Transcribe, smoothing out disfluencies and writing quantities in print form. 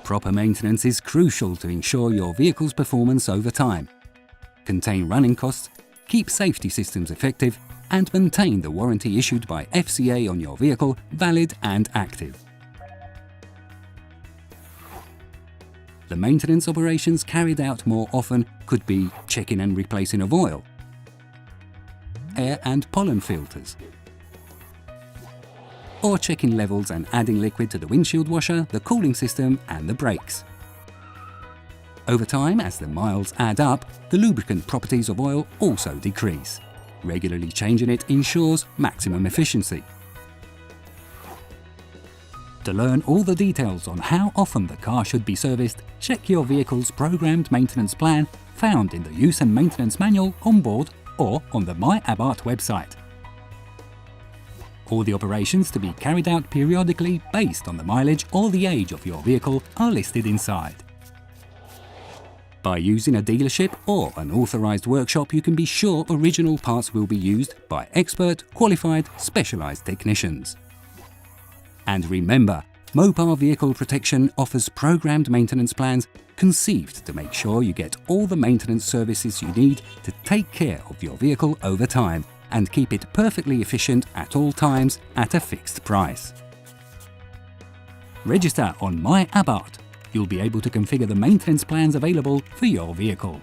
Proper maintenance is crucial to ensure your vehicle's performance over time, contain running costs, keep safety systems effective, and maintain the warranty issued by FCA on your vehicle valid and active. The maintenance operations carried out more often could be checking and replacing of oil, air and pollen filters, or checking levels and adding liquid to the windshield washer, the cooling system and the brakes. Over time, as the miles add up, the lubricant properties of oil also decrease. Regularly changing it ensures maximum efficiency. To learn all the details on how often the car should be serviced, check your vehicle's programmed maintenance plan found in the Use and Maintenance Manual on board or on the My Abarth website. All the operations to be carried out periodically based on the mileage or the age of your vehicle are listed inside. By using a dealership or an authorised workshop, you can be sure original parts will be used by expert, qualified, specialised technicians. And remember, Mopar Vehicle Protection offers programmed maintenance plans conceived to make sure you get all the maintenance services you need to take care of your vehicle over time and keep it perfectly efficient at all times at a fixed price. Register on My Abarth. You'll be able to configure the maintenance plans available for your vehicle.